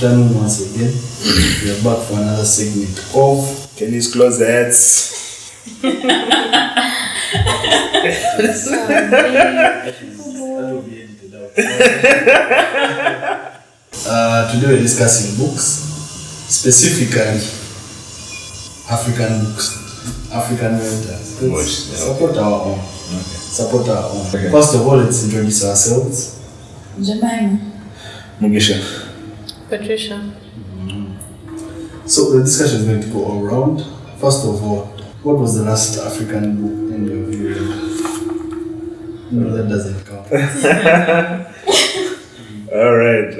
afternoon once again. We are back for another segment of Can you close the heads? Today we're discussing books, specifically African books, African writers. Support our own. Okay. Support our own. Okay. First of all, let's introduce ourselves. Jemimah. Mugisha. Patricia. So the discussion is going to go all around. First of all, what was the last African book in your view? No, that doesn't count. All right.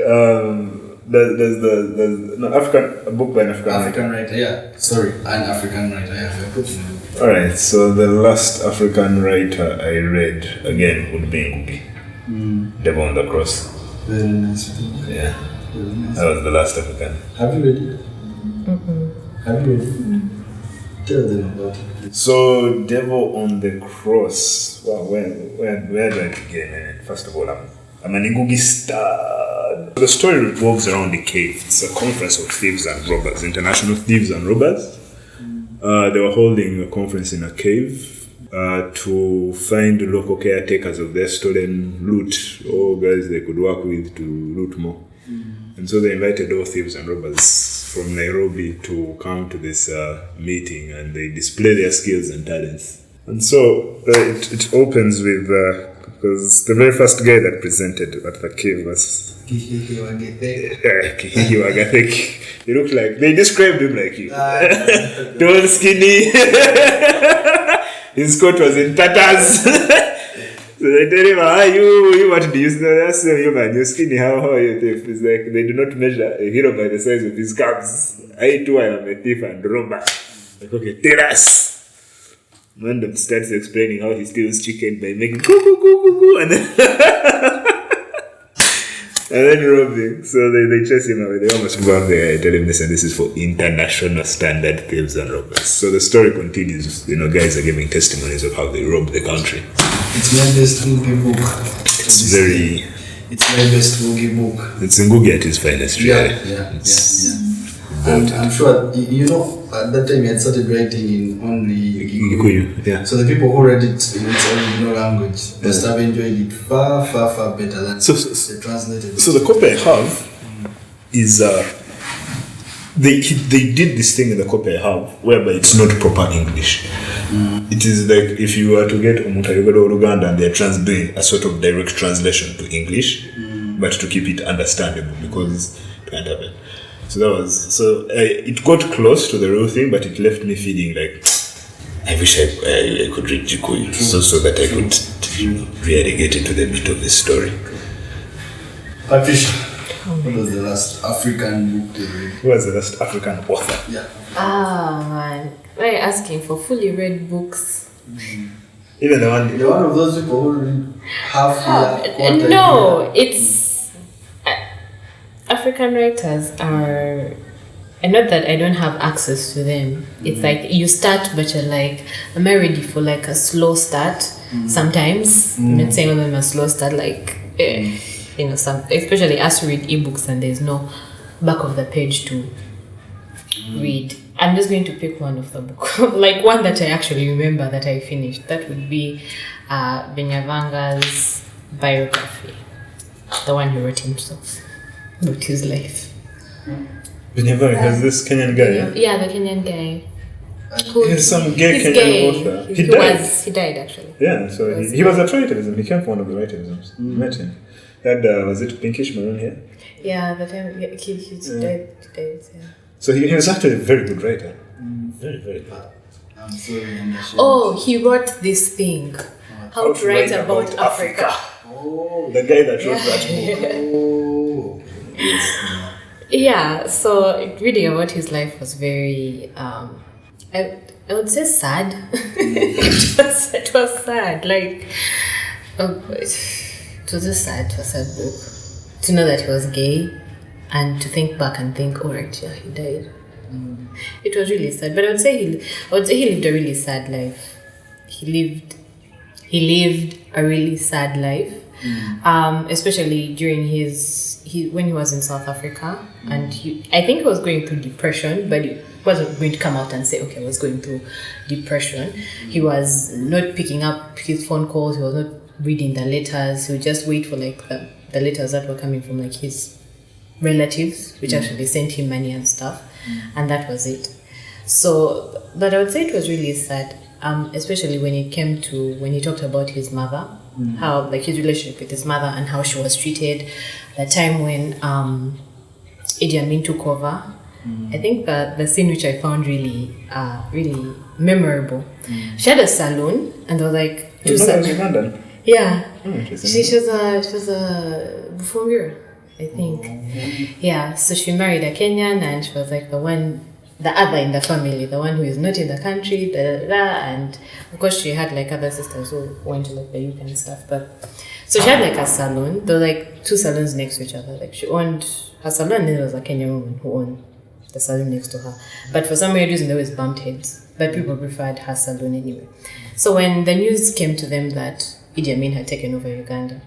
There's a book by an African writer. Yeah. Sorry, an African writer. Yeah. All right. So the last African writer I read again would be Ngozi. Devil on the Cross. Very nice. Yeah. Very nice. That was the last African. Have you read it? Have you read it? Tell them about it. So Devil on the Cross. Well, where do I begin? First of all, I'm an Ngozi star. The story revolves around the cave. It's a conference of thieves and robbers, international thieves and robbers. They were holding a conference in a cave to find local caretakers of their stolen loot, or guys they could work with to loot more. And so they invited all thieves and robbers from Nairobi to come to this meeking, and they display their skills and talents. And so it opens with, because the very first guy that presented at the cave was Kihihi Wagathek. He looked like, they described him like you. Tall, skinny. His coat was in tatters. So they tell him, you what do you say? I say, you man, you're skinny, how are you? It's like, they do not measure a hero by the size of his calves. I too, I am a thief and robber. Like, okay, tell us. Mandem starts explaining how he steals chicken by making goo, and then and then robbing. So they chase him away. They almost bomb the guy. Tell him, listen, this is for international standard thieves and robbers. So the story continues. Guys are giving testimonies of how they robbed the country. It's my best Ngozi book. It's my best Ngozi book. It's Ngozi at his finest, really. Yeah. And I'm sure, at that time he had started writing in only Gikuyu. Yeah. So the people who read it in its original language must have enjoyed it far, far, far better than the translated. So the copy I have is, they did this thing in the copy I have, whereby it's not proper English. It is like if you were to get Omutayogodo or Uganda and they're doing a sort of direct translation to English, but to keep it understandable, because it can't happen. So it got close to the real thing, but it left me feeling like I wish I could read Gikuyu, so that I could really get into the meat of the story. Patricia, what was the last African book you read? Who was the last African author? Yeah. Man. Why are you asking for fully read books? Even the one... You're one of those people who read half year. No, it's... African writers are... And not that I don't have access to them. It's like you start, but you're like, am I ready for like a slow start? Sometimes. I'm not saying all of them are slow start, like, especially as to read ebooks and there's no back of the page to read. I'm just going to pick one of the book, like one that I actually remember that I finished. That would be Binyavanga's biography, the one he wrote himself, about his life. Binyavanga has this Kenyan guy. Yeah, the Kenyan guy. He's some gay Kenyan author. He died actually. Yeah, so he was at writerism. He came from one of the writerisms. Met him. Had was it pinkish maroon hair? Yeah, the time he died. Yeah. So he was actually a very good writer. Very, very good. I'm sorry. He wrote this thing. How to write about Africa. Oh, the guy that wrote that book. Oh. Yes. Yeah, so reading about his life was very, I would say sad. It was sad. Like, it was a sad book. To know that he was gay and to think back and think, oh right, yeah, he died. It was really sad. But I would say he lived a really sad life. He he lived a really sad life, especially during when he was in South Africa, and I think he was going through depression, but he wasn't going to come out and say, okay, I was going through depression. He was not picking up his phone calls. He was not reading the letters. He would just wait for like the letters that were coming from like his relatives, which actually sent him money and stuff, and that was it. So, but I would say it was really sad, especially when he talked about his mother, how like his relationship with his mother and how she was treated. The time when Idi Amin took over, I think the scene which I found really memorable. She had a salon, and there were like two salons. In London? Yeah, she was a Bufumbira, I think. Yeah, so she married a Kenyan, and she was like the other in the family, the one who is not in the country, and of course she had like other sisters who went to like the UK and stuff. But so she had like a salon. There were like two salons next to each other. Like she owned her salon, and then there was a Kenyan woman who owned the salon next to her. But for some weird reason, they always bumped heads. But people preferred her salon anyway. So when the news came to them that Idi Amin had taken over Uganda,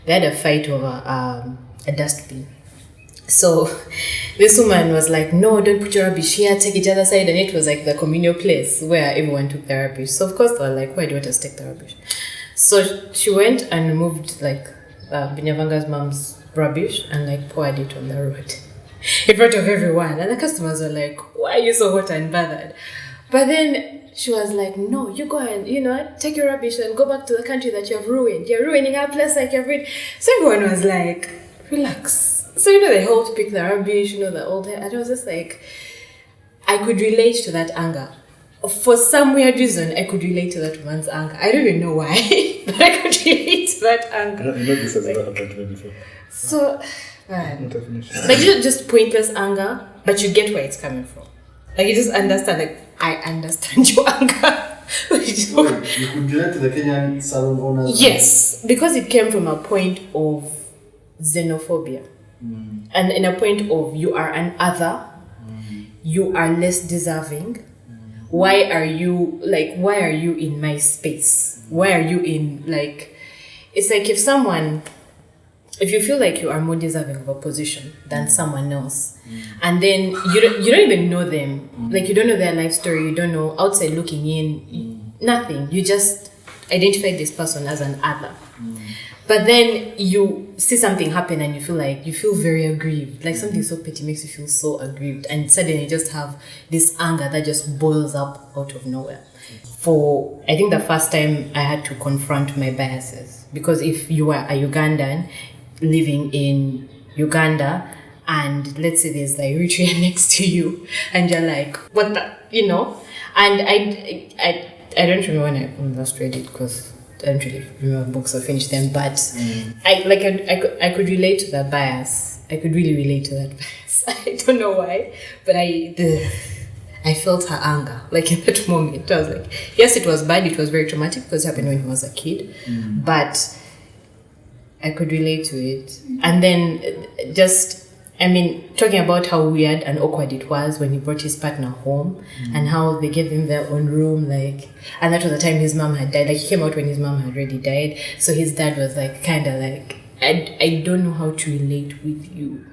they had a fight over a dustbin. So this woman was like, no, don't put your rubbish here, take it other side. And it was like the communal place where everyone took their rubbish. So of course they were like, why do you want us to take the rubbish? So she went and removed like Binyavanga's mom's rubbish and like poured it on the road in front of everyone. And the customers were like, why are you so hot and bothered? But then she was like, no, you go and, take your rubbish and go back to the country that you have ruined. You're ruining our place like you've ruined. So everyone was like, relax. So, they helped pick the rubbish, the old hair. And I was just like, I could relate to that anger. For some weird reason, I could relate to that woman's anger. I don't even know why, but I could relate to that anger. This has never happened to me before. So, man. Like, just pointless anger, but you get where it's coming from. Like, you just understand, like, I understand your anger. You could relate to the Kenyan salon owners? Yes, because it came from a point of xenophobia. And in a point of you are an other, you are less deserving. Why are you in my space? Why are you in it's like if you feel like you are more deserving of a position than someone else, and then you don't even know them, like you don't know their life story, you don't know outside looking in, nothing. You just identify this person as an other. But then you see something happen and you feel very aggrieved. Like something so petty makes you feel so aggrieved. And suddenly you just have this anger that just boils up out of nowhere. For, I think the first time I had to confront my biases. Because if you are a Ugandan living in Uganda and let's say there's the Eritrea next to you and you're like, what the, And I don't remember when I last read it because I don't really remember books or finish them, but I could relate to that bias. I could really relate to that bias. I don't know why, but I felt her anger. Like in that moment, I was like, yes, it was bad. It was very traumatic because it happened when he was a kid, but I could relate to it. And then talking about how weird and awkward it was when he brought his partner home and how they gave him their own room, and that was the time his mom had died. Like he came out when his mom had already died. So his dad was I don't know how to relate with you,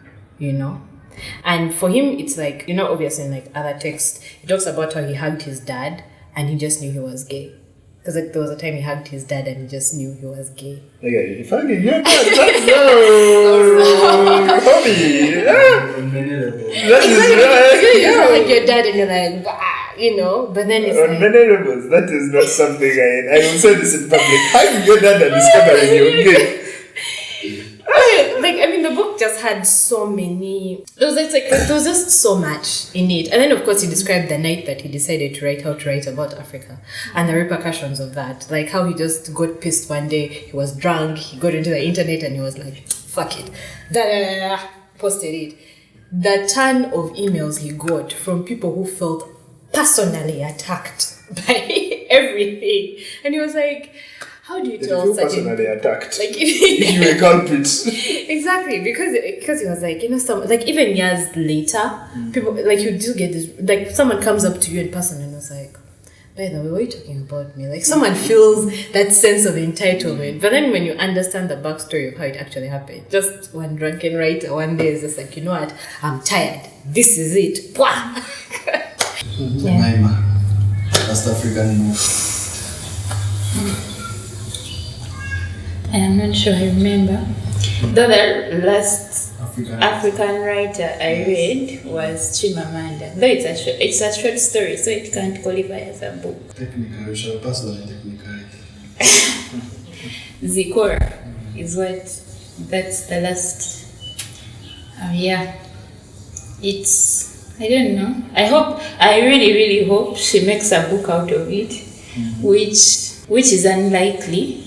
And for him, it's obviously in other texts, he talks about how he hugged his dad and he just knew he was gay. Because there was a time he hugged his dad and he just knew he was gay. Okay, if I can get that, that's hobby. That is right. You hug your dad and you're like, but then it's on many levels, that is not something I will say this in public. Hugging your dad and discovering you're gay. The book just had so many. There was just so much in it, and then of course he described the night that he decided to write about Africa and the repercussions of that. Like how he just got pissed one day. He was drunk. He got into the internet and he was like, "Fuck it," posted it. The ton of emails he got from people who felt personally attacked by everything, and he was like, how do you tell such personally attacked? You were culprit. Exactly, because he was some even years later, people you do get this, someone comes up to you in person and was like, by the way, why are you talking about me? Like, someone feels that sense of entitlement. But then when you understand the backstory of how it actually happened, just one drunken writer one day is just like, you know what? I'm tired. This is it. Jemimah, West African book. I'm not sure I remember. Though the last African writer I read was Chimamanda. Though it's a short story, so it can't qualify as a book. Technically, we shall pass on technically. Zikora is that's the last. It's, I don't know. I really hope she makes a book out of it, which is unlikely.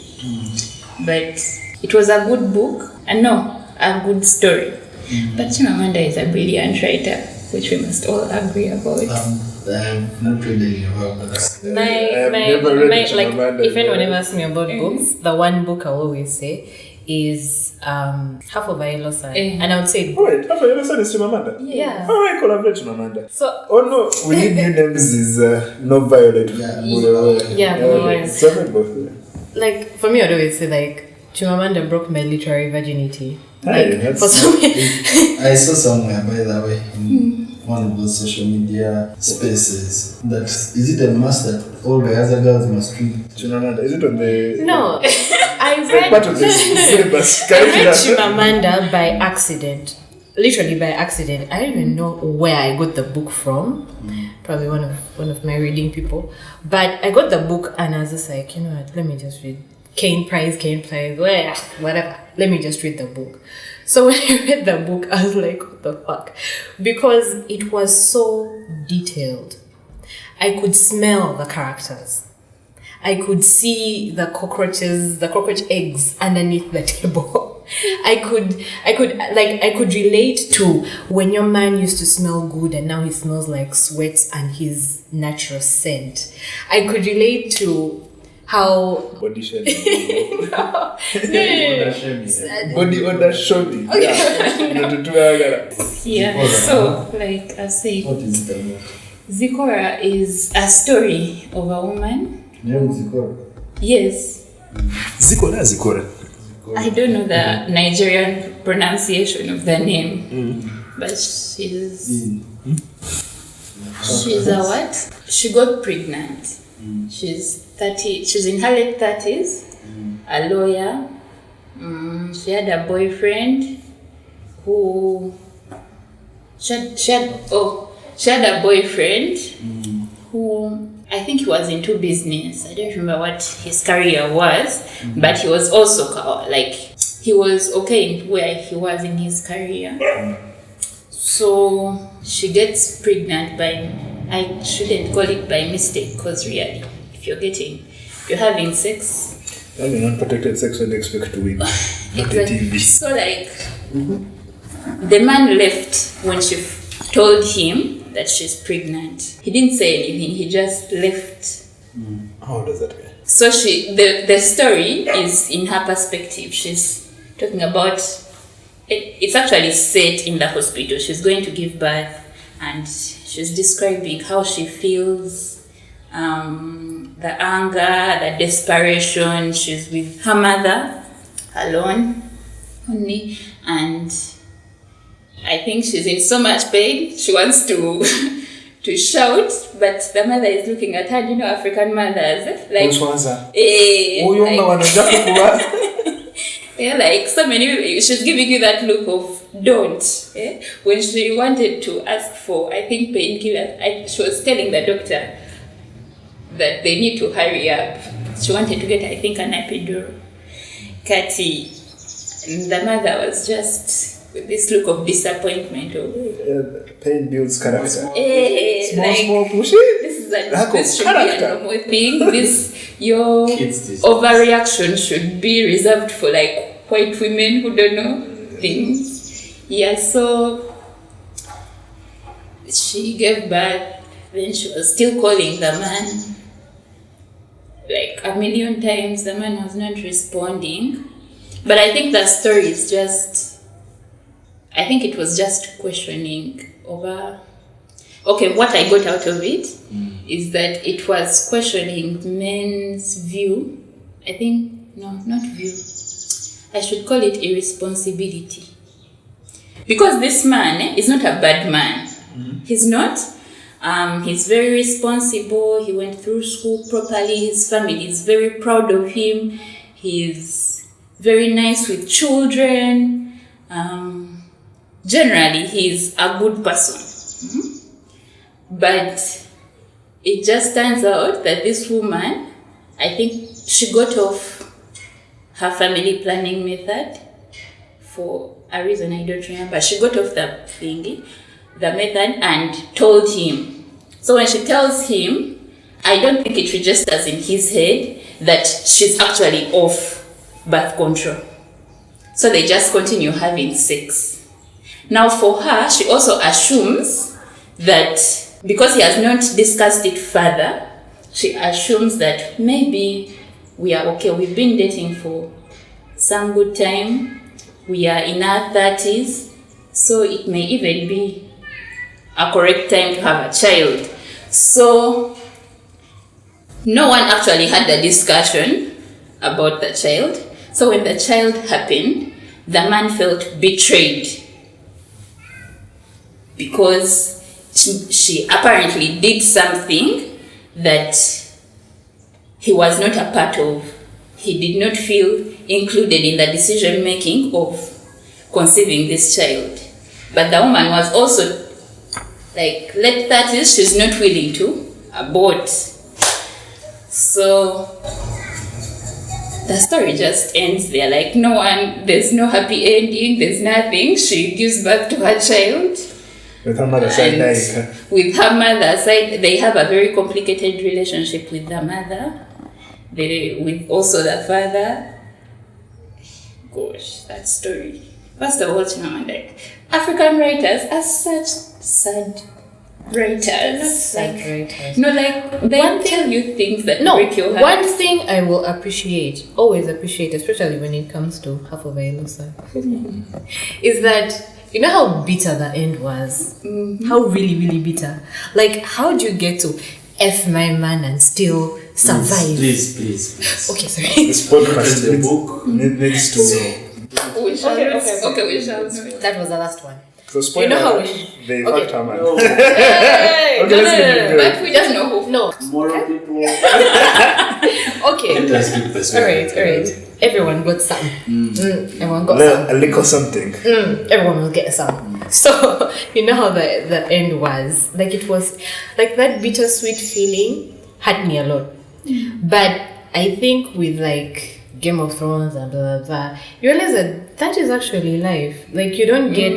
But it was a good book, and a good story. But Chimamanda is a brilliant writer, which we must all agree about. I have not read any of her books. I've never read Chimamanda. If anyone ever asks me about books, the one book I always say is Half of a Yellow Sun. And I would say... Oh wait, Half of a Yellow Sun is Chimamanda? Yeah. Oh, I collaborate Chimamanda. So... Oh no, we need new names is No Violet. Like, for me, I'd always say, like, Chimamanda broke my literary virginity. I saw somewhere, by the way, in one of those social media spaces, that is it a must that all the other girls must read Chimamanda? Is it on the... No. I part of the syllabus. I read Chimamanda by accident. Literally by accident. I don't even know where I got the book from. Probably one of my reading people. But I got the book and I was just like, you know what, let me just read. Kane Prize, whatever. Let me just read the book. So when I read the book, I was like, what the fuck? Because it was so detailed. I could smell the characters. I could see the cockroach eggs underneath the table. I could relate to when your man used to smell good and now he smells like sweat and his natural scent. I could relate to how body shaming. Body odor shaming. Yeah. So, like I said, What is the book? Zikora is a story of a woman. Name Zikora? Yes. Zikora. I don't know the Nigerian pronunciation of the name, but she's a what? She got pregnant. She's 30. She's in her late 30s. A lawyer. She had a boyfriend who. She had a boyfriend who, I think he was into business. I don't remember what his career was, but he was also he was okay where he was in his career. So she gets pregnant I shouldn't call it by mistake, because really, if you're having sex, having unprotected sex, when they expect to win. Exactly. So the man left when she told him that she's pregnant. He didn't say anything, he just left. How does that go? So the story is in her perspective. She's talking about it's actually set in the hospital. She's going to give birth and she's describing how she feels, the anger, the desperation. She's with her mother alone only, and I think she's in so much pain. She wants to shout, but the mother is looking at her. You know, African mothers, like like so many. She's giving you that look of don't. When she wanted to ask for, I think, painkillers, she was telling the doctor that they need to hurry up. She wanted to get, I think, an epidural. Kati, the mother was just with this look of disappointment. Pain builds character. Small push. This should be a normal thing. Your overreaction should be reserved for like white women who don't know things. Yeah, so she gave birth. Then she was still calling the man like a million times. The man was not responding. But I think the story is it was just questioning over, okay, what I got out of it is that it was questioning men's view. I think, no, not view. I should call it irresponsibility. Because this man is not a bad man. He's not. He's very responsible. He went through school properly. His family is very proud of him. He's very nice with children. Generally, he's a good person. But it just turns out that this woman, I think she got off her family planning method for a reason I don't remember. She got off the method and told him. So when she tells him, I don't think it registers in his head that she's actually off birth control. So they just continue having sex. Now for her, she also assumes that because he has not discussed it further, she assumes that maybe we are okay. We've been dating for some good time. We are in our 30s, so it may even be a correct time to have a child. So no one actually had a discussion about the child. So when the child happened, the man felt betrayed because she apparently did something that he was not a part of. He did not feel included in the decision making of conceiving this child. But the woman was also like late 30s, she's not willing to abort. So the story just ends there. Like there's no happy ending, there's nothing. She gives birth to her child. With her mother side, with her mother side, they have a very complicated relationship with the mother. With also the father. Gosh, that story. First of all, Chimamanda, African writers are such sad writers. They tell you things that break your heart. One thing I will always appreciate, especially when it comes to half of Ailusa, is that you know how bitter the end was? How really, really bitter. Like, how do you get to F my man and still survive? Please. Okay, sorry. This podcast the book needs to. We shall Okay, we shall know. That was the last one. So spoiler. You know how they fucked her man. No. Hey, Okay, let's keep it going. But we just know who. No. Moral people. Okay. Let us keep perspective. All right. Everyone got some. Everyone got some. A lick or something. Everyone will get some. So you know how the end was. Like it was like that bittersweet feeling hurt me a lot. But I think with like Game of Thrones and blah blah blah, you realize that is actually life. Like you don't get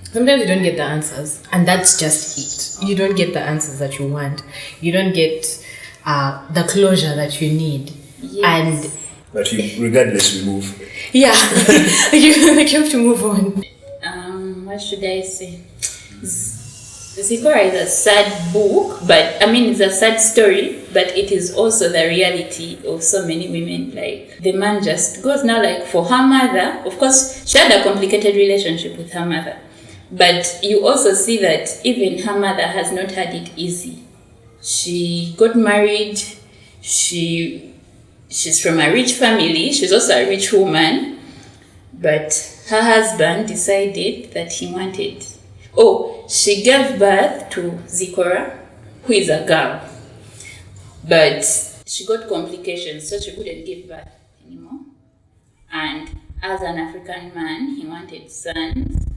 sometimes you don't get the answers, and that's just it. You don't get the answers that you want. You don't get the closure that you need. Yes. And But regardless, we move. yeah, you have to move on. What should I say? Zikora is a sad book, but it's a sad story, but it is also the reality of so many women. Like the man just goes now, like for her mother, of course, she had a complicated relationship with her mother, but you also see that even her mother has not had it easy. She got married, she's from a rich family, she's also a rich woman, but her husband decided that he wanted... she gave birth to Zikora, who is a girl. But she got complications, so she couldn't give birth anymore. And as an African man, he wanted sons.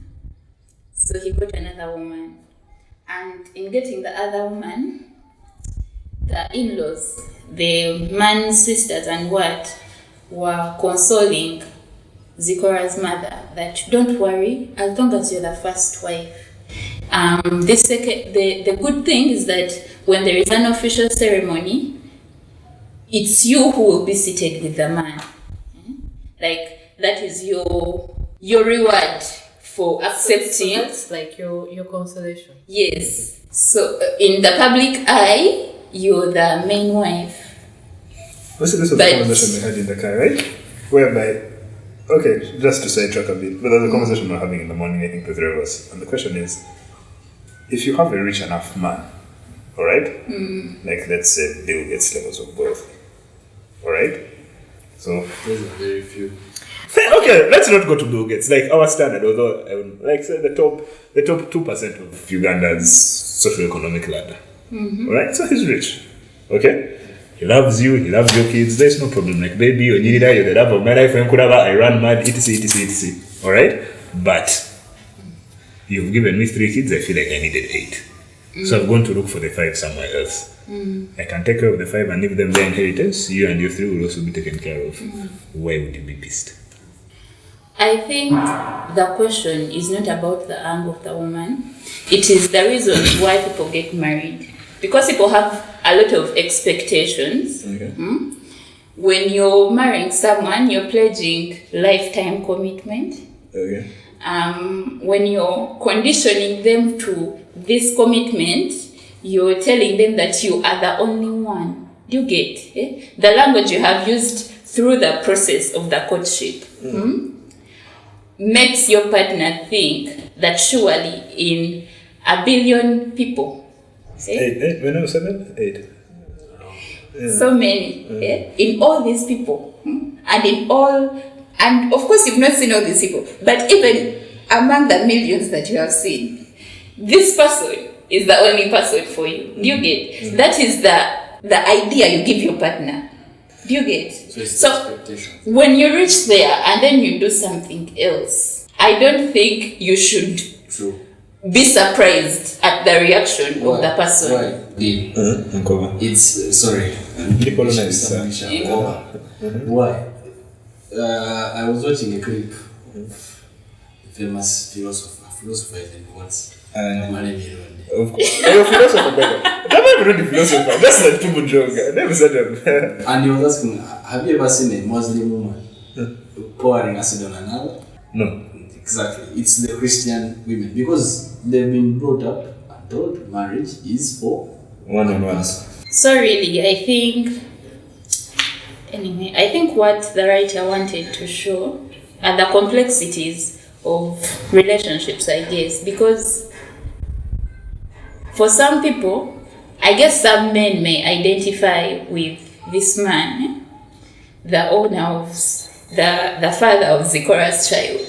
So he got another woman. And in getting the other woman, the in-laws, the man's sisters and what, were consoling Zikora's mother that don't worry, as long as you're the first wife. The good thing is that when there is an official ceremony, it's you who will be seated with the man. Like that is your reward for accepting. So that's like your consolation. Yes. So in the public eye, you're the main wife. This was the conversation we had in the car, right? Whereby, okay, just to sidetrack a bit, but there's a conversation we're having in the morning, I think, the three of us. And the question is, if you have a rich enough man, Alright? Like let's say Bill gets levels of both. Alright? So Those are very few. okay, let's not go to Bill Gates. Like our standard, although like say the top 2% of Uganda's socio-economic ladder. Alright? So he's rich. Okay? He loves you, he loves your kids, there's no problem. Like baby, you're the love of my life, I run mad, etc. Alright? But you've given me 3 kids, I feel like I needed 8. So I've gone to look for the 5 somewhere else. I can take care of the 5 and leave them their inheritance. You and your 3 will also be taken care of. Why would you be pissed? I think the question is not about the angle of the woman. It is the reason why people get married. Because people have a lot of expectations. Okay. When you're marrying someone, you're pledging lifetime commitment. Okay. When you're conditioning them to this commitment, you're telling them that you are the only one. Do you get the language you have used through the process of the courtship? Makes your partner think that surely in a billion people, 8. When I was 7? 8. so many, in all these people, and of course you've not seen all these people, but even among the millions that you have seen, this person is the only person for you. Do you get? That is the idea you give your partner. Do you get? So when you reach there and then you do something else, I don't think you should be surprised at the reaction of the person. Why? Nkoba. It's sorry. Nkoba. Why? I was watching a clip of famous philosopher in Ngozi. Of course. You're a philosopher, brother. I'm not even a philosopher. That's like too much joke. I never said that. And he was asking, have you ever seen a Muslim woman pouring acid on another? No. Exactly. It's the Christian women because they've been brought up and told marriage is for one-on-one. So really, I think what the writer wanted to show are the complexities of relationships, I guess, because for some people, I guess some men may identify with this man, the owner of the father of Zikora's child.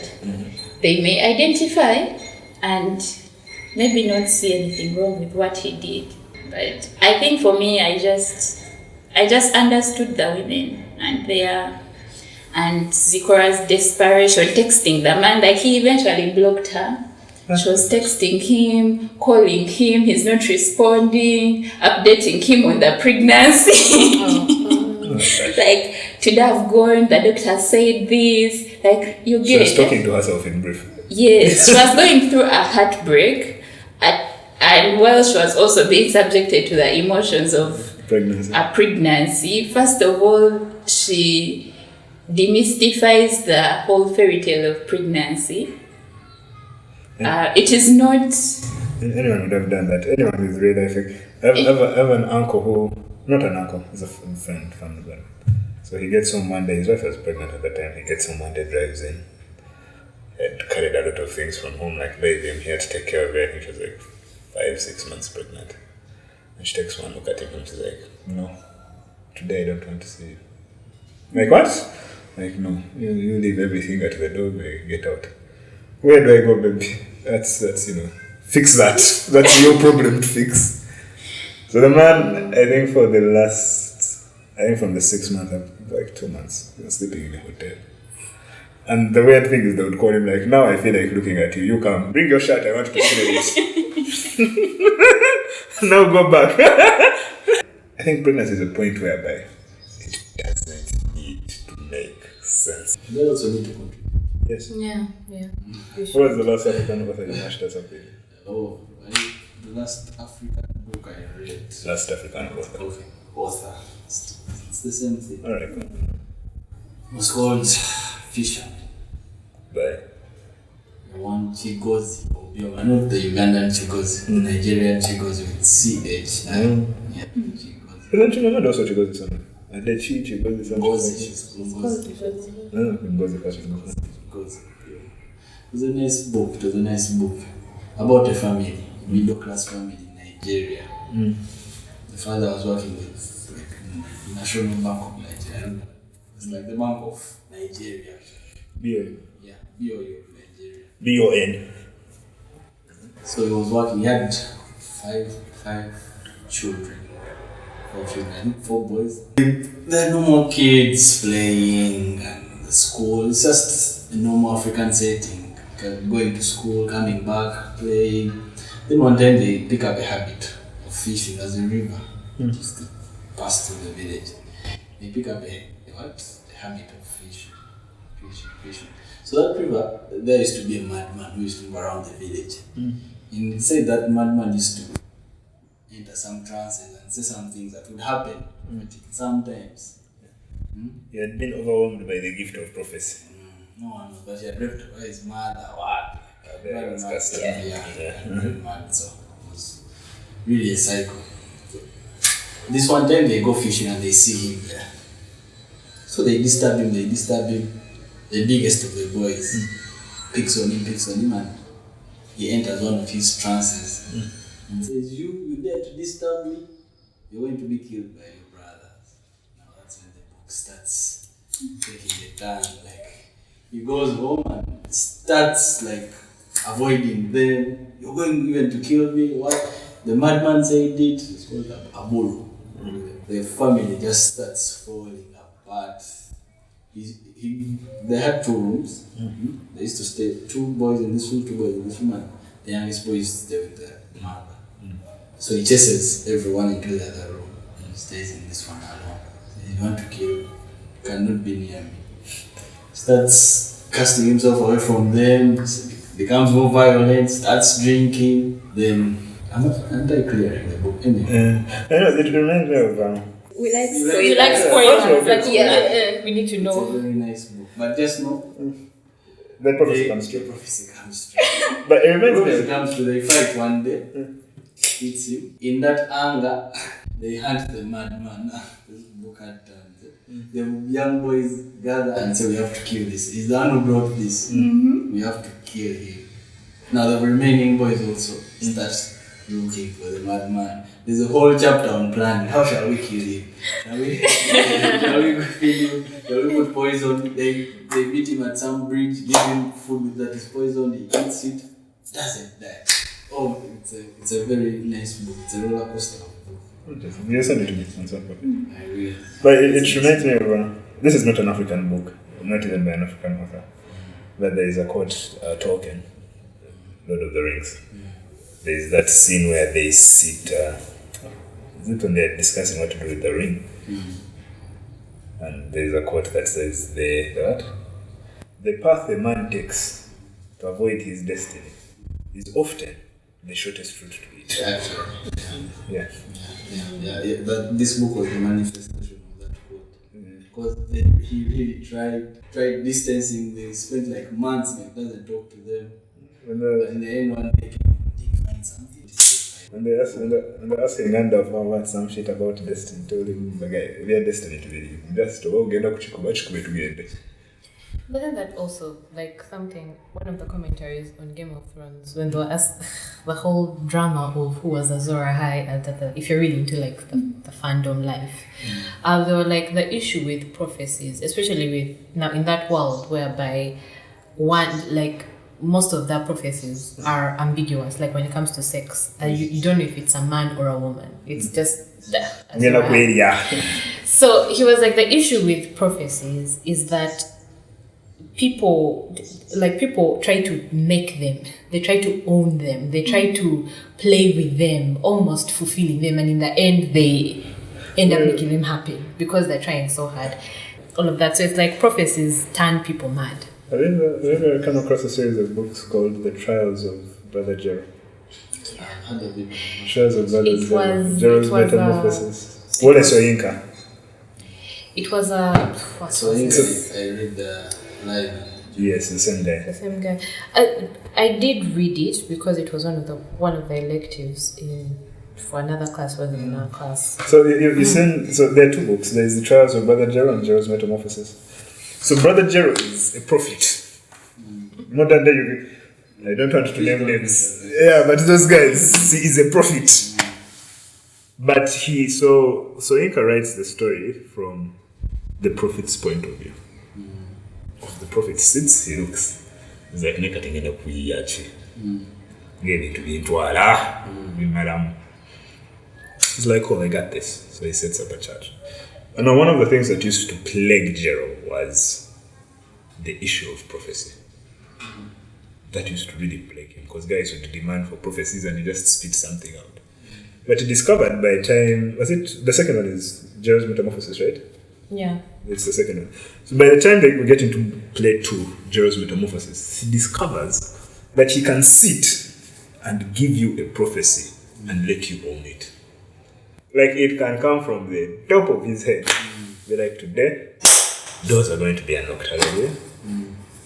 They may identify and maybe not see anything wrong with what he did. But I think for me, I just understood the women and Zikora's desperation, texting the man, like he eventually blocked her. She was texting him, calling him, he's not responding, updating him on the pregnancy. Like, today I've gone, the doctor said this, like, you get. She was talking to herself in brief. Yes, she was going through a heartbreak, and while she was also being subjected to the emotions of a pregnancy. First of all, she demystifies the whole fairy tale of pregnancy. It is not. Anyone would have done that. Anyone with real life. I have an uncle who, not an uncle, he's a friend, family brother. So he gets home one day, his wife was pregnant at the time, he gets home one day, drives in. He had carried a lot of things from home, like baby, he had to take care of her. I think she was like 5-6 months pregnant. And she takes one look at him and she's like, no, today I don't want to see you. Like, what? Like, no, you leave everything at the door, get out. Where do I go, baby? That's fix that. That's your problem to fix. So the man, I think from the 6 months, like 2 months, he was sleeping in a hotel. And the weird thing is they would call him like, now I feel like looking at you. You come, bring your shirt, I want to see it. Now go back. I think pregnancy is a point whereby it doesn't need to make sense. They also need to contribute. Yes. Yeah. What was the last African author you mashed or something? Oh, the last African book I read. Last African author. Okay. Author. It's the same thing. Alright, cool. It was called Fisherman. Bye. The one Ngozi. Not the Ugandan Ngozi, the Nigerian Ngozi with CH. Yeah, Ngozi. Isn't Chimamanda also Ngozi something? Adichie, Ngozi something? Ngozi, she's Ngozi. Ngozi first. Ngozi. It was a nice book about a family, middle class family in Nigeria. The father was working with like National Bank of Nigeria. It's like the Bank of Nigeria. BOU. Yeah, BOU of Nigeria. BON. So he was working. He had five children. 4 children, I think 4 boys. There are no more kids playing and the school. It's just a normal African setting. Going to school, coming back, playing. Then one time they pick up a habit of fishing. There's a river just pass through the village. They pick up a habit of fishing. So that river, there used to be a madman who used to go around the village. And they say that madman used to enter some trances and say some things that would happen sometimes. He had been overwhelmed by the gift of prophecy. No one knows, but he had left his mother, what? Very mad, so it was really a cycle. This one time they go fishing and they see him there. So they disturb him. The biggest of the boys picks on him, and he enters one of his trances and says, you dare to disturb me? You're going to be killed by your brothers. Now that's when the book starts taking the turn. Like, he goes home and starts like avoiding them. You're going even to kill me? What? The madman said it. It's called Abolo. The family just starts falling apart. They had 2 rooms. They used to stay 2 boys in this room, 2 boys in this room, and the youngest boy used to stay with the mother. So he chases everyone into the other room and stays in this one alone. If you want to kill, you cannot be near me. Starts casting himself away from them, becomes more violent, starts drinking, then I'm not clearing the book anyway. I know, it reminds me of We like spoilers. You like spoilers, but yeah. we need to know. It's a very nice book, but just know the prophecy comes the true. prophecy comes true. But it reminds me Prophecy of comes true. They fight one day, hits him. In that anger, they hunt the madman. This book had turned. The young boys gather and say, we have to kill this. He's the one who brought this. We have to kill him. Now the remaining boys also start looking for the madman. There's a whole chapter on planning. How shall we kill him? Shall we feed him? Shall we put poison? They beat him at some bridge, give him food that is poisoned, he eats it, doesn't die. Oh, it's a very nice book. It's a roller coaster of book. You also need to get on some point. I will. But it reminds me of this is not an African book, not even by an African author. But there is a quote, Tolkien, Lord of the Rings. There is that scene where they sit. Is it when they are discussing what to do with the ring? And there is a quote that says, the path a man takes to avoid his destiny is often the shortest route to it. Actually, Yeah. That this book was the manifestation of that quote. Because he really tried distancing. They spent like months, like doesn't talk to them. But in the end, one day, they find something. When they asking Nganda about some shit about destiny, told him, okay, we are destined to be just to go get up together. But then that also, like one of the commentaries on Game of Thrones, when they were asked the whole drama of who was Azor Ahai, and if you're really into like the fandom life, they were like the issue with prophecies, especially with now in that world whereby most of their prophecies are ambiguous, like when it comes to sex. You don't know if it's a man or a woman. It's just there. So he was like, the issue with prophecies is that people try to make them, they try to own them, they try to play with them, almost fulfilling them, and in the end they end up making them happy because they're trying so hard. All of that. So it's like prophecies turn people mad. Have you ever come across a series of books called The Trials of Brother Jerome? Trials of Brother Jerome. Jerome's Metamorphosis. What is your Inca? It was a... So I read the live. Yes, the same guy. The same guy. I did read it because it was one of the electives for another class, wasn't in our class. So you send, so there are 2 books. There is The Trials of Brother Jerome and Jerome's Metamorphosis. So Brother Jerome is a prophet. Modern day, I don't want to name names. Yeah, but those guys, he is a prophet. But so Inka writes the story from the prophet's point of view. The prophet sits, he looks. He's like, nekatingenda kuiyachi. Ngeni tubintwala. Madam. He's like, oh, I got this. So he sets up a church. And now one of the things that used to plague Jerome was the issue of prophecy. That used to really plague him because guys would demand for prophecies and he just spit something out. But he discovered by the time, was it, the second one is Jerome's Metamorphosis, right? Yeah. It's the second one. So by the time that we get into play 2, Jerome's Metamorphosis, he discovers that he can sit and give you a prophecy and let you own it. Like it can come from the top of his head. Be like, today, doors are going to be unlocked. Hallelujah.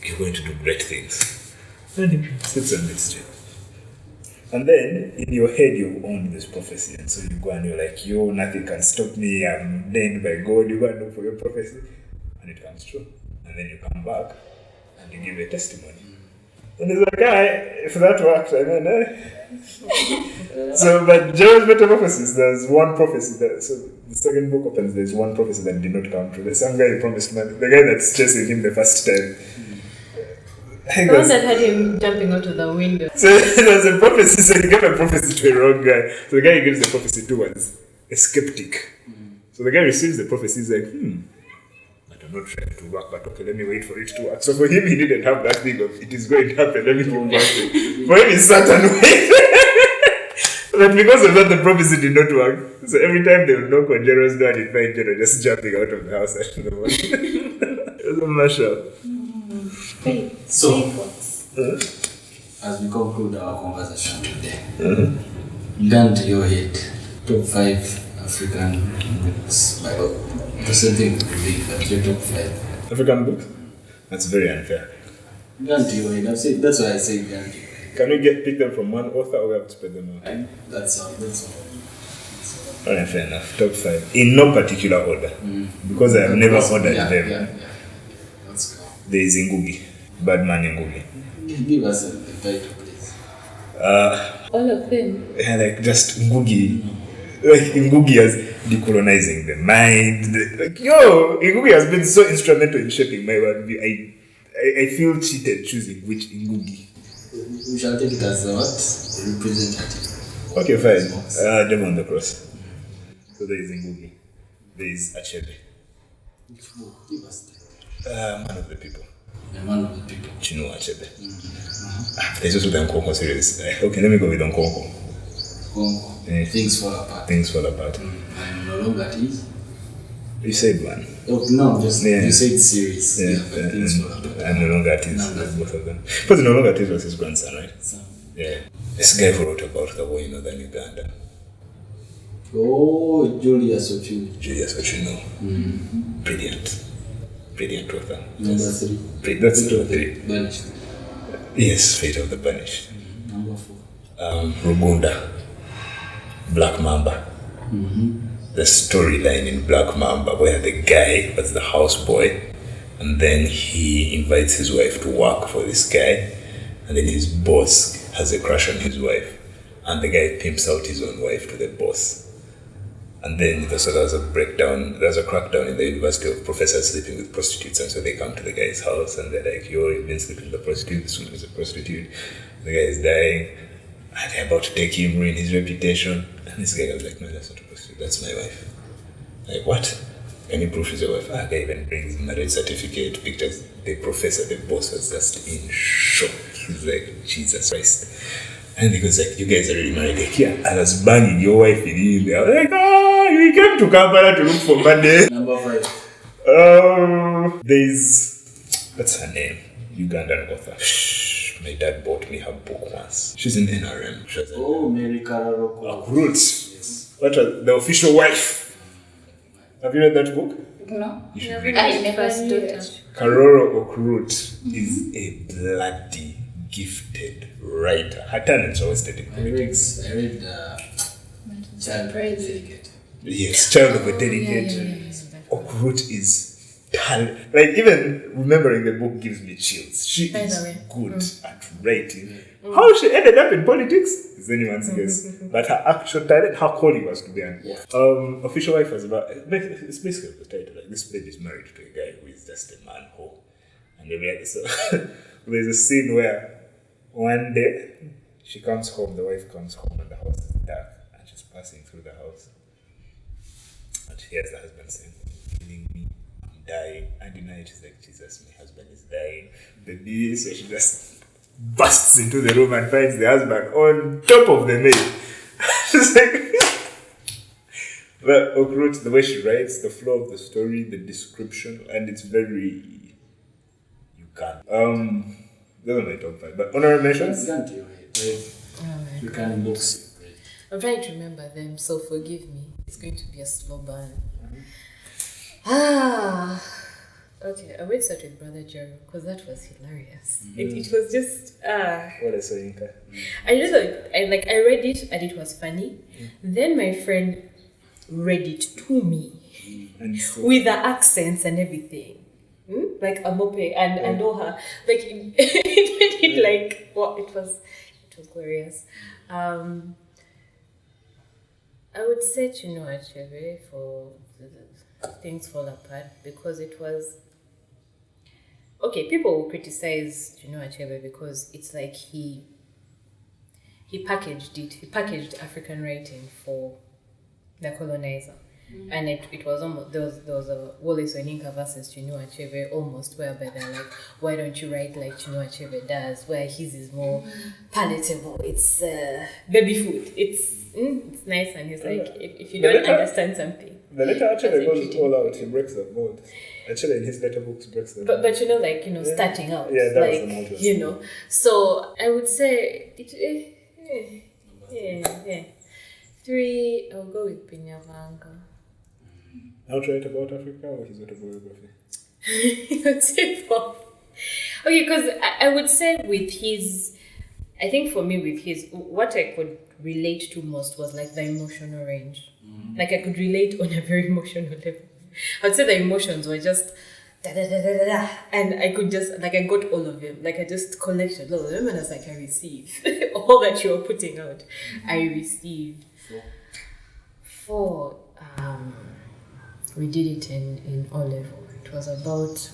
You're going to do great things. And he sits on this chair. And then, in your head, you own this prophecy. And so you go and you're like, yo, nothing can stop me. I'm ordained by God. You go and look for your prophecy. And it comes true. And then you come back and you give a testimony. And he's like, if that worked, I mean, So, but Jerome's Metamorphosis, there's one prophecy that, so the second book opens, there's one prophecy that did not come true. There's some guy who promised money, the guy that's chasing him the first time. The one that had him jumping out of the window. So there's a prophecy, so he gave a prophecy to a wrong guy. So the guy he gives the prophecy to was a skeptic. So the guy receives the prophecy, he's like, I'm not trying to work, but okay, let me wait for it to work. So for him, he didn't have that thing of it is going to happen, let me keep working. For him, he sat and waited. But because of that, the prophecy did not work. So every time they would knock on Jerome's door, he'd find Jerome just jumping out of the house. It was a mashup. So, as we conclude our conversation today, gun to your head, top 5 African books by the same thing would be, but your top 5 African books? That's very unfair. Gun to your head, that's why I say gun to your head. Can we pick them from one author or we have to spread them out? That's all. Alright, fair enough. Top 5. In no particular order. Because I have never ordered them. Yeah. Let's go. There is Ngugi. Badman Ngugi. Give us a title, please. All of them. Yeah, like just Ngugi. Like Ngugi as decolonizing the mind. Ngugi has been so instrumental in shaping my worldview. I feel cheated choosing which Ngugi. We shall take it as what? Representative. Okay, fine. Devil on the cross. So there is Ngugi. There is Achebe. Give us Man of the people. the man of the people. Chinua Achebe. There's also the Nkoba series. Okay, let me go with Nkoba. Things fall apart. Things fall apart. And no longer it is. You said one. Oh, no, just you said series. But things fall apart. And no longer it is. Both of them. But no longer it is was his grandson, right? So. Yeah. This guy who wrote about the war in northern Uganda. Oh, Julius Ochu. Julius Ochuno. Brilliant author. Number 3. That's number 3. Banished. Yes, Fate of the Banished. Number 4. Rugunda. Black Mamba. The storyline in Black Mamba where the guy was the houseboy and then he invites his wife to work for this guy and then his boss has a crush on his wife and the guy pimps out his own wife to the boss. And then there was a breakdown, there's a crackdown in the university of professors sleeping with prostitutes, and so they come to the guy's house and they're like, yo, you've been sleeping with a prostitute, this woman is a prostitute, the guy is dying, and they're about to take him, ruin his reputation, and this guy was like, no, that's not a prostitute, that's my wife. Like, what? Can you prove she's your wife? Guy even brings marriage certificate, pictures. The professor, the boss was just in shock. He's like, Jesus Christ. And he goes like, you guys are already married. Like, yeah, I was banging your wife in there. I was like, you came to Kampala to look for money. Number 5. There's, what's her name? Ugandan author. My dad bought me her book once. She's in NRM. She was Mary Kararoko. Akurut. Yes. What was the official wife? Have you read that book? No. You should read I it. never studied. Karoro Okurut is a bloody gifted writer. Her talents are wasted in politics. I read Child of a Delegate. Yes, Child of a Delegate. Okurut is talent. Like, even remembering the book gives me chills. She By the is way. good at writing. How she ended up in politics is anyone's guess. But her actual talent, her calling was to be an official wife was about. It's basically the title. Like, this lady is married to a guy who is just a manhole, and so there's a scene where one day she comes home, the wife comes home, and the house is dark, and she's passing through the house, and she hears the husband saying, "Killing me, I'm dying." And in night she's like, "Jesus, my husband is dying." Baby, so she just busts into the room and finds the husband on top of the maid. She's like, but Okrut, the way she writes, the flow of the story, the description, and it's very, you can't. Those are my top 5. But honorable mentions? You can books. I'm trying to remember them, so forgive me. It's going to be a slow burn. Okay, I will start with Brother Jerome because that was hilarious. It was just What I say, Inka? I just I read it and it was funny. Then my friend read it to me And so, with the accents and everything. Like Amope and all her like it made it like it was glorious. I would say Chinua Achebe for Things Fall Apart because it was okay. People will criticize Chinua Achebe because it's like he packaged it. He packaged African writing for the colonizer. And it was almost there was a Wole Soyinka versus Chinua Achebe almost whereby they're like, why don't you write like Chinua Achebe does, where his is more palatable, it's baby food, it's nice, and he's like, if you don't understand something, the letter actually that's goes all out. He breaks the mold. Actually, in his letter books, breaks the mold. but starting out, Yeah, that was the mold. So I would say yeah. 3, I'll go with Pinyavanga. How to write about Africa or his autobiography? Okay, because I would say with his, I think for me with his, what I could relate to most was like the emotional range. Like I could relate on a very emotional level. I would say the emotions were just da da da da da, and I could just like I got all of them. Like I just collected all of them, and I was like, I receive all that you are putting out. I received. 4. We did it in O level. It was about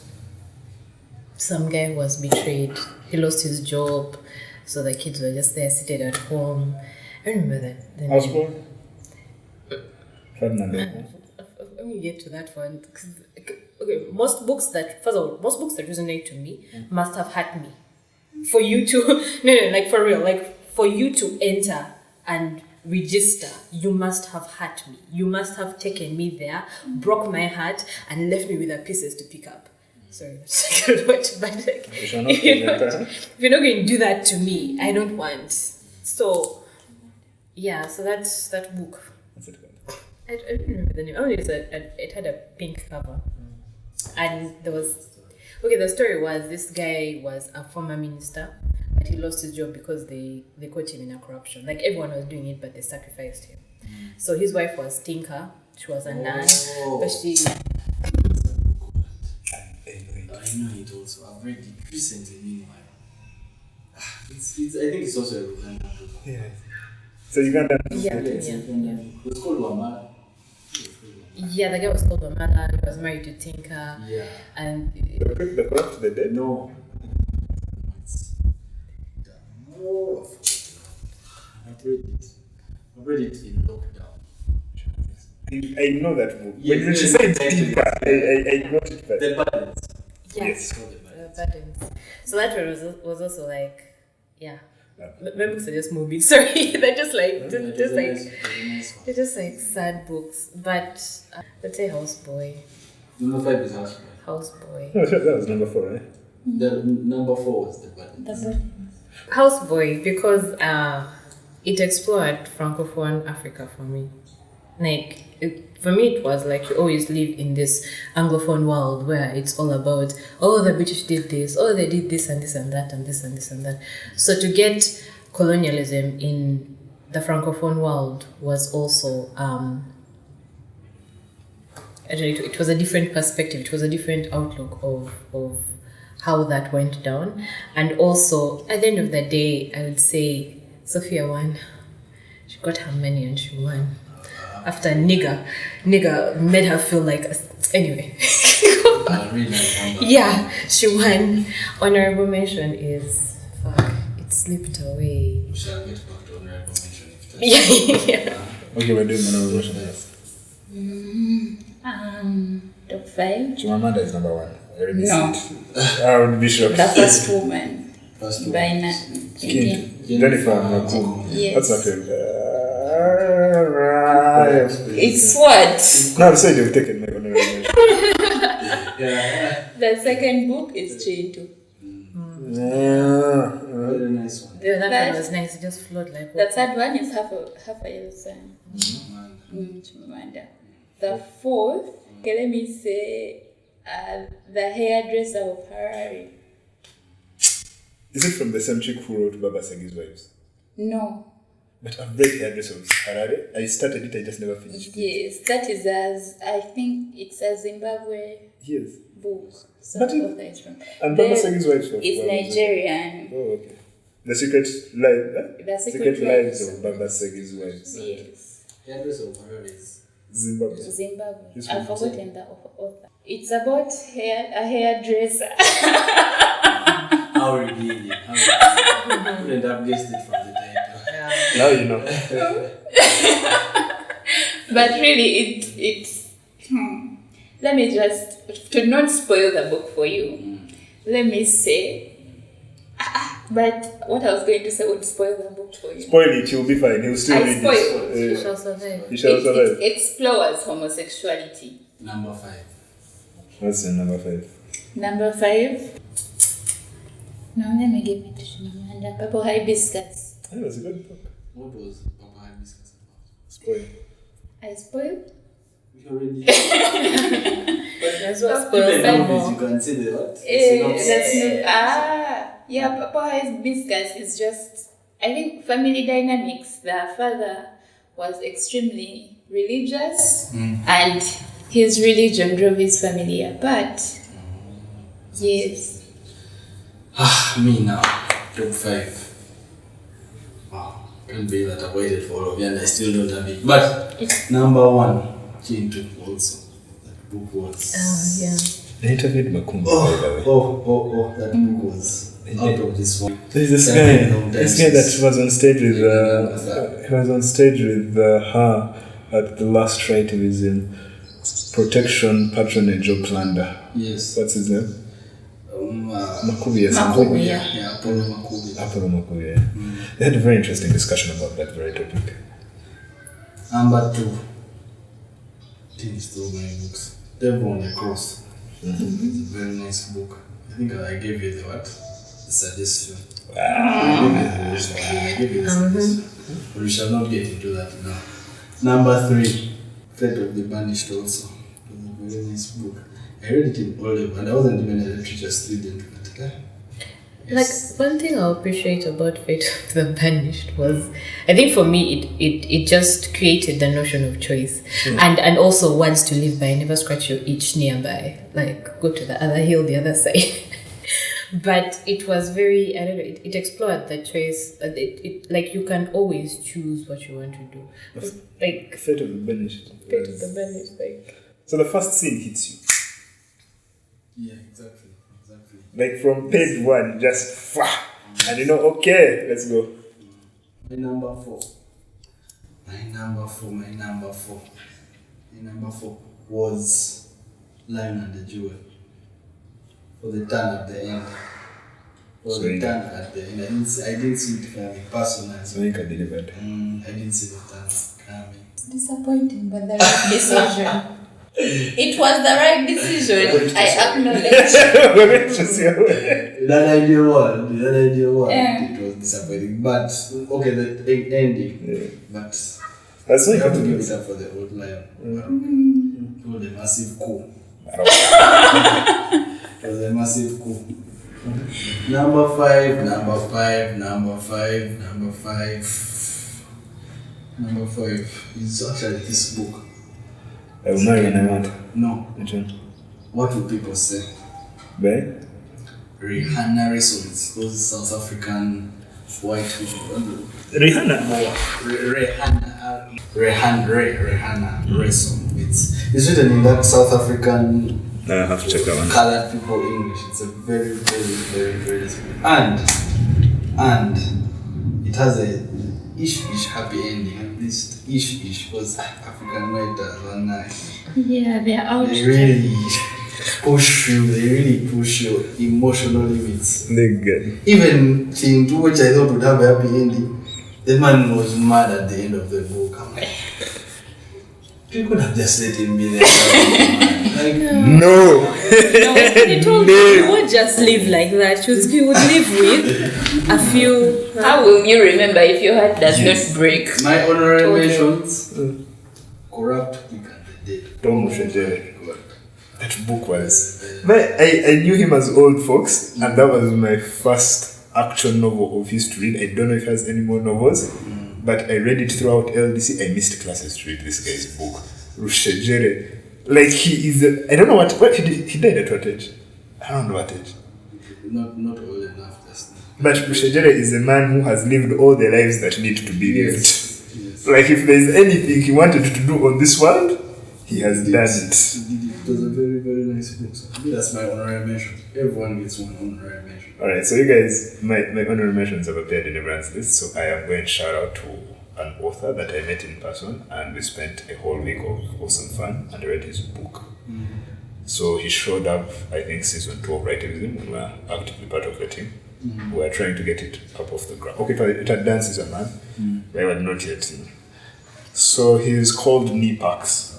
some guy who was betrayed. He lost his job, so the kids were just there seated at home. I remember that. Houseboy? Let me get to that one. Okay, most books that resonate to me must have had me. For you to like for real, like for you to enter and register, you must have had me. You must have taken me there, broke my heart, and left me with the pieces to pick up. Sorry, that's like a lot, but like, if you're not going to do that to me, I don't want. So, yeah, so that's that book. I don't remember the name. Only it had a pink cover, and there was the story was this guy was a former minister. But he lost his job because they caught him in a corruption. Like everyone was doing it, but they sacrificed him. So his wife was Tinker. She was a nun, but she. I know it also. I've read it recently. Meanwhile, I think it's also a Ugandan book. Yeah. So Uganda. Yeah. It was called Wamala. Yeah, the guy was called Wamala. He was married to Tinker. Yeah. And The corrupt, the dead? No. I've read it in lockdown. I know that book. Yes, when she said Tinker, I got it back. The Balance. yes, It's called The Balance. Burdens. So that one was also like, yeah. My books are just movies. Sorry, they're just like they're just like sad books. But let's say Houseboy. Number 5 is Houseboy. Houseboy. No, that was number 4, right? The number 4 was The Balance. Houseboy because it explored Francophone Africa for me. Like for me, it was like you always live in this Anglophone world where it's all about the British did this, they did this and this and that and this and this and that. So to get colonialism in the Francophone world was also I don't know, it was a different perspective. It was a different outlook of how that went down. And also, at the end of the day, I would say Sophia won. She got her money and she won. After nigga made her feel like, anyway. Yeah, she won. Honorable mention is, it slipped away. We shall get back to honorable mention if that's Yeah. Okay, we're doing honorable mention. Top 5. Chimamanda is number 1. I already No. see it. I would be shocked. The First Woman. First one. By Jennifer Makumu. Yes. That's not favorite. It's what? No, I'm saying you've taken my honorable mention. Yeah. The second book is Chintu. Very nice one. Yeah, that one was nice. It just flowed like The third one is Half a Yellow Sun. Chimamanda. The fourth, okay, let me say, The Hairdresser of Harare. Is it from the same chick who wrote Baba Segi's Wives? No. But I've read Hairdresser of Harare. I started it, I just never finished it. Yes, that is I think it's a Zimbabwe Yes. book. So But the author is from. And Baba Segi's Wives of It's Baba Nigerian. Segi. Oh, okay. The Secret Lives. The Secret Lives Lives of Baba Segi's Wives. Yes. Hairdresser of Harare is Zimbabwe. Zimbabwe. Yes, I've ma'am. forgotten the author. It's about a hairdresser. how revealing. I couldn't have guessed it from the title. Now you know. But really, it's. Let me just, to not spoil the book for you, let me say. But what I was going to say would spoil the book for you. Spoil it, you'll be fine. He'll still I read spoiled. You it. shall survive. You shall survive. It explores homosexuality. Number 5. What's the number 5? Number 5. Now let me give it to Chimamanda. Purple Hibiscus. Oh, that's a good book. What was Papa Hibiscus about? Spoil. I spoiled? We already. But that's what spoils Even them movies, more. you can see the what? Yeah, Purple Hibiscus is just, I think, family dynamics. The father was extremely religious and his religion drove his family apart. Yes. Me now. Top 5. Wow. Can't believe that I waited for all of you and I still don't have it. But number 1, Chintu also. That book was. Yeah. I interviewed Makumba, by the way. That book was out of this one. There's this guy that was on stage with her at the last rite of his in protection, patronage, or plunder. Yes. What's his name? Makubi. Makubi, Yeah, Apollo Makubi. Apollo Makubi. Yeah. They had a very interesting discussion about that very topic. Number 2. Things through my books. Devil on the Cross. It's a very nice book. I think I gave you the what? The suggestion. I gave you the suggestion. But we shall not get into that now. Number 3. Fate of the Banished also. It was a very nice book. I read it in all level and I wasn't even a literature student. But, yes. Like, one thing I appreciate about Fate of the Banished was, I think for me, it just created the notion of choice and also words to live by. Never scratch your itch nearby. Like, go to the other hill, the other side. But it was very, I don't know, it explored the choice. Like, you can always choose what you want to do. Like, Fate of the Banished. Fate of the Banished, like. So the first scene hits you. Yeah, exactly. Like from page 1, just and you know, okay, let's go. My number 4. My number 4 was Lion and the Jewel. For the turn at the end. I didn't see it coming personally. So I think I delivered. I didn't see the turn coming. It's disappointing, but the right decision. It was the right decision. I acknowledge. That idea one, Yeah. it was disappointing. But okay, the ending. Yeah. But That's you not have to good. give it up for the old lion. It was a massive coup. It was a massive coup. Number 5. Number 5 is actually this book. I will marry when I want. No. Which one? What would people say? By? Rihanna Resources, those South African white people. Rihanna? Rihanna Resources. It's written in that South African I have to check that one. colored people English. It's a very, very, very, very simple. And it has a ish happy ending, at least ish because African writers are nice. Yeah, they're out. They really push you your emotional limits. They're good. Even thing to which I thought would have a happy ending, the man was mad at the end of the book. I'm like, you could have just let him be there. Like, No! They told me he won't just live like that. He would live with a few. How will you remember if your heart does not break? my honorary mentions, Corrupt Quick and the Dead. Tom Shejere. That book was. But I knew him as Old Fox, and that was my first actual novel of his to read. I don't know if he has any more novels, but I read it throughout LDC. I missed classes to read this guy's book. Rushejere. Like, he is I don't know what he did. He died at what age? I don't know what age. Not old enough, just. But Rushejere is a man who has lived all the lives that need to be lived. Yes. Like, if there's anything he wanted to do on this world, he has done it. It was a very, very nice book. So that's my honorary mention. Everyone gets one honorary mention. Alright, so you guys, my honorary mentions have appeared in everyone's list, so I am going to shout out to an author that I met in person, and we spent a whole week of awesome fun, and I read his book. So he showed up, I think, season 2 of Writivism, when we were actively part of the team. We were trying to get it up off the ground. Okay, it had done season 1, but I was not yet. So he's called Nipax.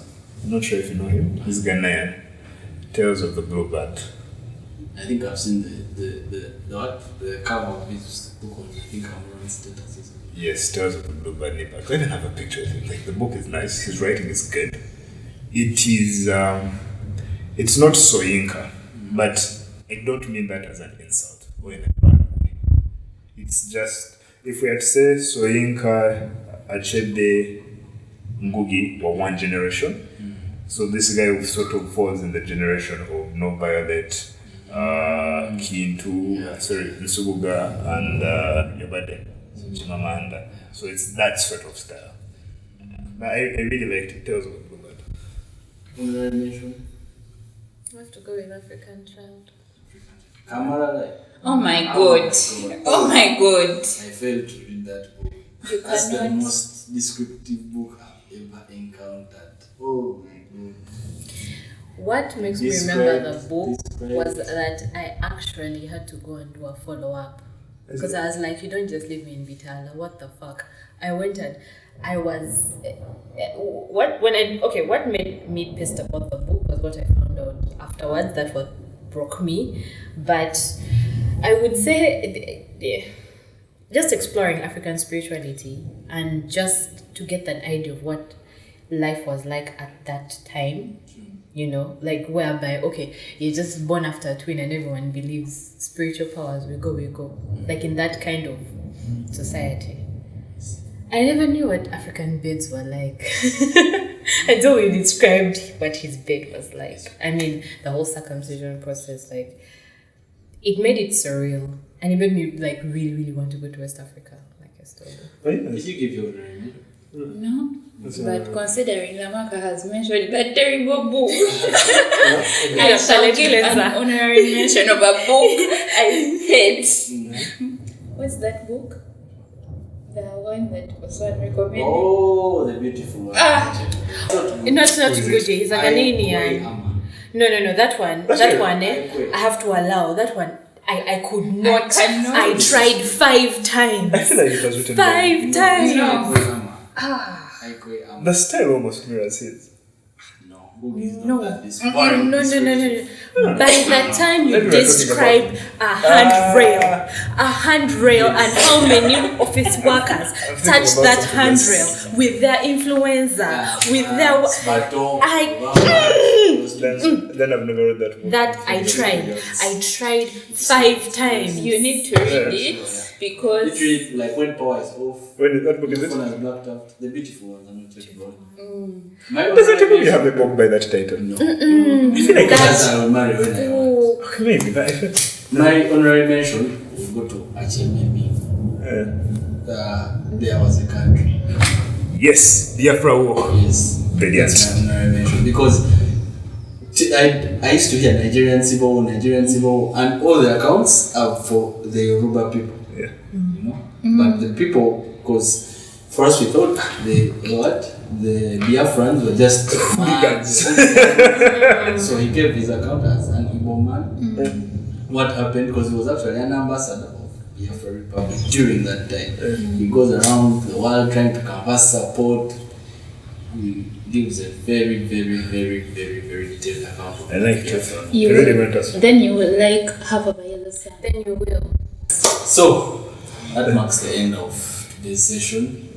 I'm not sure if you know him. He's Ghanaian. Tales of the Bluebird. I think I've seen the cover of his book on, I think, Cameron statuses. Yes, Tales of the Bluebird Nipax. I even have a picture of him. Like, the book is nice. His writing is good. It is, it's not Soyinka, but I don't mean that as an insult or in a bad way. It's just, if we had to say Soyinka, Achebe, Ngugi were one generation. So this guy sort of falls in the generation of No Violet, Kintu, Nsubuga, and Yobade, Chimamanda. So it's that sort of style. But I really liked it. Tales of the Bluebird. Honorary mention. I have to go with African Child. Kamara, like. Oh my god. Oh my god. I failed to read that book. You That's the cannot. most descriptive book I've ever encountered. Oh my god. What makes me remember the book was that I actually had to go and do a follow-up. Because I was like, you don't just leave me in Vitala, what the fuck? I went and I was... What made me pissed about the book was what I found out afterwards. That's what broke me. But I would say... just exploring African spirituality and just to get an idea of what life was like at that time, you know, like whereby, okay, you're just born after a twin and everyone believes spiritual powers, we go, like in that kind of society. I never knew what African beds were like until we described what his bed was like. I mean, the whole circumcision process, like, it made it surreal. And it made me like really, really want to go to West Africa, like I told you. Did you give your honorary? No. But considering Lamaka has mentioned that terrible book, I shall give an honorary mention of a book I hate. What's that book? The one that was recommended. Oh, the beautiful one. Not Gucci, he's a Ghanaian. No, that one, I have to allow that one. I could not. I tried 5 times. I feel like it was written 5 times. The style almost mirrors his. No. By the time you Then we were talking describe a handrail and how many office workers touch about that something handrail with their influenza, with their Then I've never read that book. that I tried 5 times. You need to read it because Literally, like when power is off, When is that book? Is the phone it? has blacked out. The beautiful ones, I'm not talking about. Does it even have a book by that title? No. I feel like That's I will marry when I want. maybe. But I feel, My honorary mention will go to Jemimah. There was a country. yes, Biafra War. Yes. Brilliant. That's my honorary mention because I used to hear Nigerian Civil War, and all the accounts are for the Yoruba people. Yeah. You know, but the people, because first we thought the Biafrans were just so he gave his account as an Igbo man. What happened, because he was actually an ambassador of Biafra Republic during that time. He goes around the world trying to canvass support. He gives a very, very, very, very, very detailed account of I like Biafra. it. Really went us. then you will like have a yellow sun. Then you will. So that marks the end of today's session.